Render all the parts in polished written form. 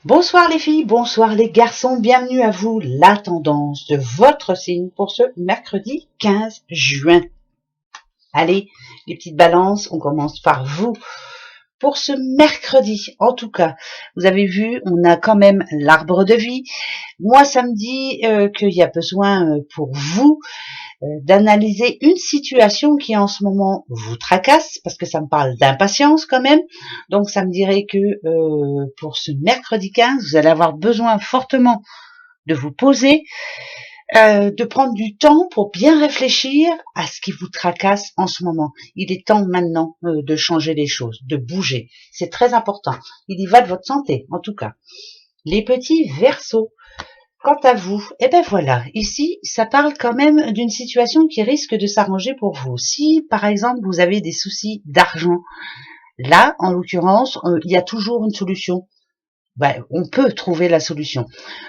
Bonsoir les filles, bonsoir les garçons, bienvenue à vous, la tendance de votre signe pour ce mercredi 15 juin. Allez, les petites balances, on commence par vous. Pour ce mercredi, en tout cas, vous avez vu, on a quand même l'arbre de vie. Moi, ça me dit qu'il y a besoin pour vous d'analyser une situation qui en ce moment vous tracasse, parce que ça me parle d'impatience quand même. Donc ça me dirait que pour ce mercredi 15, vous allez avoir besoin fortement de vous poser, de prendre du temps pour bien réfléchir à ce qui vous tracasse en ce moment. Il est temps maintenant de changer les choses, de bouger. C'est très important. Il y va de votre santé, en tout cas. Les petits Verseaux. Quant à vous, eh ben voilà, ici, ça parle quand même d'une situation qui risque de s'arranger pour vous. Si, par exemple, vous avez des soucis d'argent, là, en l'occurrence, il y a toujours une solution. Ben, on peut trouver la solution.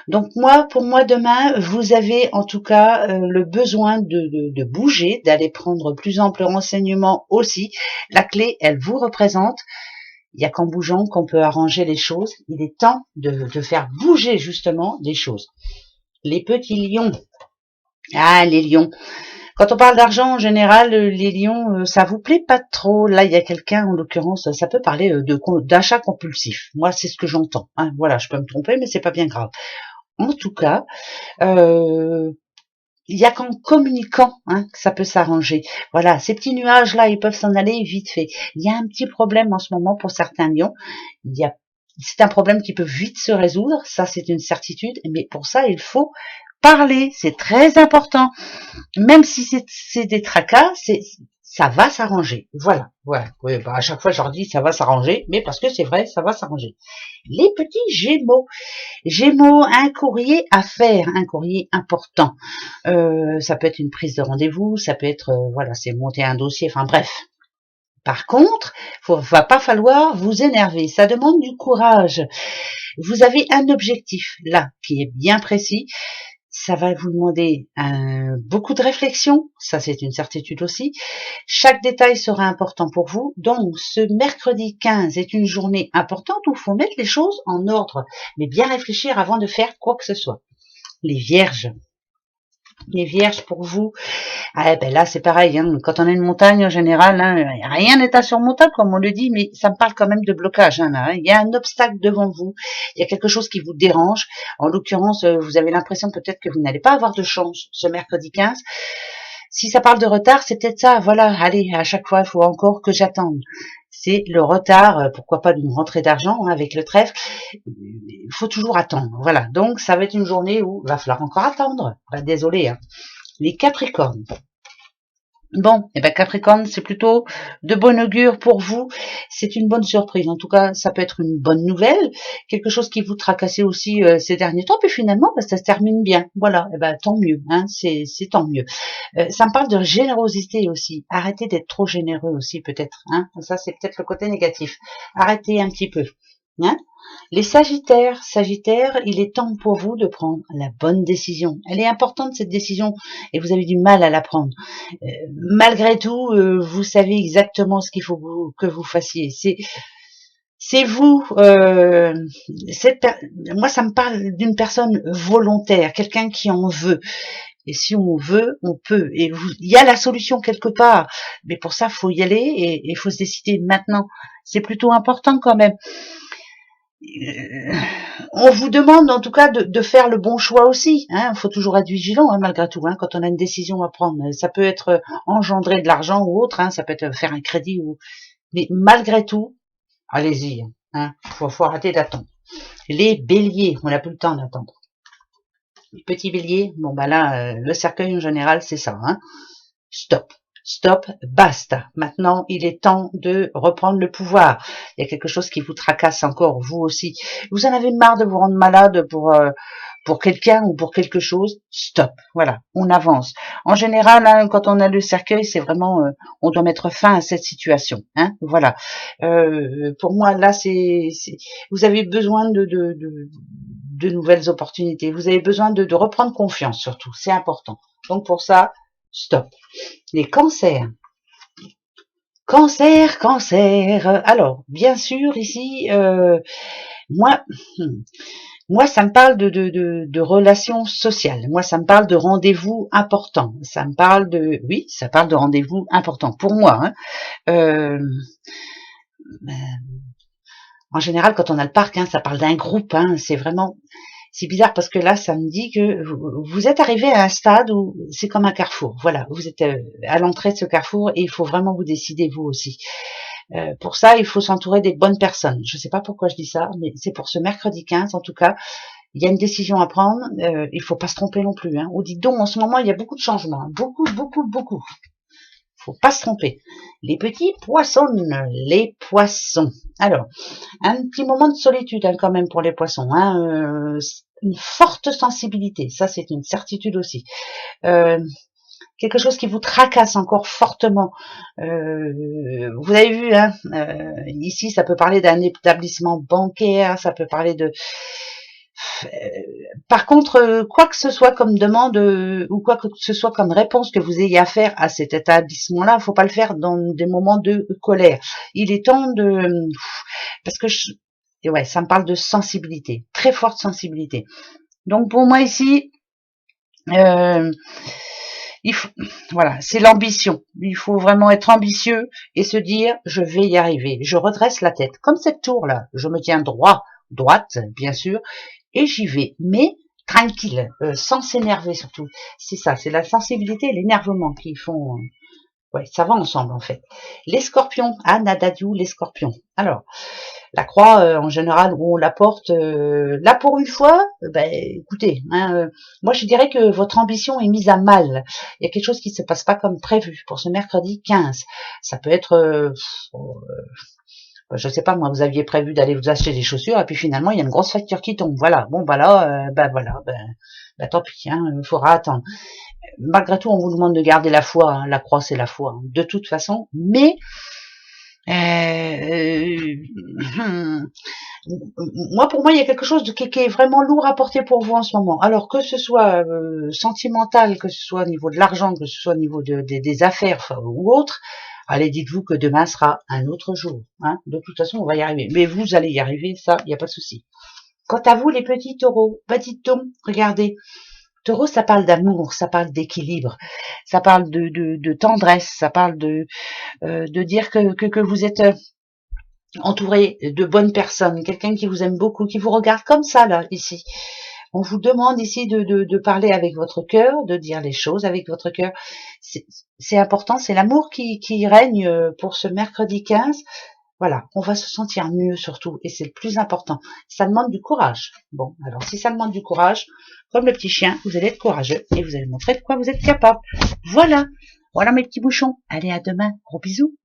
Donc moi, pour moi, demain, vous avez en tout cas le besoin de bouger, d'aller prendre plus ample renseignement aussi. La clé, elle vous représente. Il n'y a qu'en bougeant qu'on peut arranger les choses. Il est temps de faire bouger justement les choses. Les petits lions. Ah, les lions. Quand on parle d'argent, en général, les lions, ça vous plaît pas trop. Là, il y a quelqu'un, en l'occurrence, ça peut parler d'achat compulsif. Moi, c'est ce que j'entends. Hein. Voilà, je peux me tromper, mais c'est pas bien grave. En tout cas, il y a qu'en communiquant que ça peut s'arranger. Voilà, ces petits nuages-là, ils peuvent s'en aller vite fait. Il y a un petit problème en ce moment pour certains lions. C'est un problème qui peut vite se résoudre, ça c'est une certitude, mais pour ça, il faut parler, c'est très important. Même si c'est des tracas, ça va s'arranger. Voilà. Oui, à chaque fois, je leur dis ça va s'arranger, mais parce que c'est vrai, ça va s'arranger. Les petits Gémeaux. Gémeaux, un courrier à faire, un courrier important. Ça peut être une prise de rendez-vous, ça peut être, voilà, c'est monter un dossier, enfin bref. Par contre, va pas falloir vous énerver. Ça demande du courage. Vous avez un objectif là qui est bien précis. Ça va vous demander beaucoup de réflexion, ça c'est une certitude aussi. Chaque détail sera important pour vous. Donc ce mercredi 15 est une journée importante où il faut mettre les choses en ordre, mais bien réfléchir avant de faire quoi que ce soit. Les vierges. Les vierges pour vous, ah ben là c'est pareil, hein. Quand on a une montagne en général, rien n'est insurmontable comme on le dit, mais ça me parle quand même de blocage. Là, il y a un obstacle devant vous, il y a quelque chose qui vous dérange. En l'occurrence, vous avez l'impression peut-être que vous n'allez pas avoir de chance ce mercredi 15. Si ça parle de retard, c'est peut-être ça. Voilà, allez, à chaque fois, il faut encore que j'attende. C'est le retard, pourquoi pas d'une rentrée d'argent avec le trèfle. Il faut toujours attendre. Voilà, donc ça va être une journée où il va falloir encore attendre. Ben, désolé. Hein. Les Capricornes. Bon, et ben Capricorne, c'est plutôt de bon augure pour vous. C'est une bonne surprise. En tout cas, ça peut être une bonne nouvelle, quelque chose qui vous tracassait aussi ces derniers temps. Puis finalement, ça se termine bien. Voilà, et ben tant mieux. Hein, c'est tant mieux. Ça me parle de générosité aussi. Arrêtez d'être trop généreux aussi, peut-être. Hein, ça, c'est peut-être le côté négatif. Arrêtez un petit peu. Hein. Les Sagittaires, il est temps pour vous de prendre la bonne décision. Elle est importante cette décision et vous avez du mal à la prendre. Malgré tout, vous savez exactement ce qu'il faut que vous fassiez. C'est vous. Moi, ça me parle d'une personne volontaire, quelqu'un qui en veut. Et si on veut, on peut. Et il y a la solution quelque part. Mais pour ça, faut y aller et il faut se décider maintenant. C'est plutôt important quand même. On vous demande en tout cas de faire le bon choix aussi. Il faut toujours être vigilant malgré tout. Quand on a une décision à prendre, ça peut être engendrer de l'argent ou autre. Ça peut être faire un crédit mais malgré tout, allez-y. Faut arrêter d'attendre. Les Béliers, on n'a plus le temps d'attendre. Les petits Béliers, bon bah là, le cercueil en général, c'est ça. Stop. Stop, basta. Maintenant, il est temps de reprendre le pouvoir. Il y a quelque chose qui vous tracasse encore, vous aussi. Vous en avez marre de vous rendre malade pour quelqu'un ou pour quelque chose. Stop. Voilà, on avance. En général, quand on a le cercueil, c'est vraiment, on doit mettre fin à cette situation. Voilà. Pour moi, là, vous avez besoin de nouvelles opportunités. Vous avez besoin de reprendre confiance, surtout. C'est important. Donc pour ça, stop. Les cancers. Cancer. Alors, bien sûr, ici, Moi, moi, ça me parle de relations sociales. Moi, ça me parle de rendez-vous importants. Ça me parle de, oui, ça parle de rendez-vous importants pour moi. Hein. Euh, en général, quand on a le parc, hein, ça parle d'un groupe. Hein, c'est vraiment, c'est bizarre parce que là, ça me dit que vous êtes arrivé à un stade où c'est comme un carrefour. Voilà, vous êtes à l'entrée de ce carrefour et il faut vraiment vous décider vous aussi. Pour ça, il faut s'entourer des bonnes personnes. Je ne sais pas pourquoi je dis ça, mais c'est pour ce mercredi 15 en tout cas. Il y a une décision à prendre, il faut pas se tromper non plus. Hein. Ou dites donc, en ce moment, il y a beaucoup de changements, hein. Beaucoup, beaucoup, beaucoup. Faut pas se tromper. Les petits poissons, les poissons. Alors, un petit moment de solitude hein, quand même pour les poissons. Hein. Une forte sensibilité, ça c'est une certitude aussi. Quelque chose qui vous tracasse encore fortement. Vous avez vu, hein, ici ça peut parler d'un établissement bancaire, ça peut parler de par contre, quoi que ce soit comme demande ou quoi que ce soit comme réponse que vous ayez à faire à cet établissement-là, faut pas le faire dans des moments de colère. Il est temps de, parce que et ouais, ça me parle de sensibilité, très forte sensibilité. Donc pour moi ici, il faut, voilà, c'est l'ambition. Il faut vraiment être ambitieux et se dire, je vais y arriver. Je redresse la tête, comme cette tour-là. Je me tiens droite, bien sûr, et j'y vais. Mais tranquille, sans s'énerver surtout. C'est ça, c'est la sensibilité et l'énervement qui font. Ouais, ça va ensemble en fait. Les scorpions, ah Nadadiou, les scorpions. Alors, la croix, en général, où on la porte, là pour une fois, ben écoutez, hein, moi je dirais que votre ambition est mise à mal. Il y a quelque chose qui ne se passe pas comme prévu pour ce mercredi 15. Ça peut être, je sais pas moi, vous aviez prévu d'aller vous acheter des chaussures et puis finalement il y a une grosse facture qui tombe. Voilà, bon bah là, ben tant pis, hein, il faudra attendre. Malgré tout, on vous demande de garder la foi. Hein, la croix c'est la foi, hein, de toute façon, mais moi, pour moi, il y a quelque chose qui est vraiment lourd à porter pour vous en ce moment. Alors que ce soit sentimental, que ce soit au niveau de l'argent, que ce soit au niveau des affaires ou autre, allez, dites-vous que demain sera un autre jour. Hein. De toute façon, on va y arriver. Mais vous allez y arriver, ça, il n'y a pas de souci. Quant à vous, les petits taureaux, dites donc, regardez. Taureau, ça parle d'amour, ça parle d'équilibre, ça parle de tendresse, ça parle de dire que vous êtes entouré de bonnes personnes, quelqu'un qui vous aime beaucoup, qui vous regarde comme ça, là, ici. On vous demande ici de parler avec votre cœur, de dire les choses avec votre cœur. C'est important, c'est l'amour qui règne pour ce mercredi 15. Voilà, on va se sentir mieux surtout, et c'est le plus important. Ça demande du courage. Bon, alors si ça demande du courage, comme le petit chien, vous allez être courageux et vous allez montrer de quoi vous êtes capable. Voilà, voilà mes petits bouchons. Allez, à demain. Gros bisous.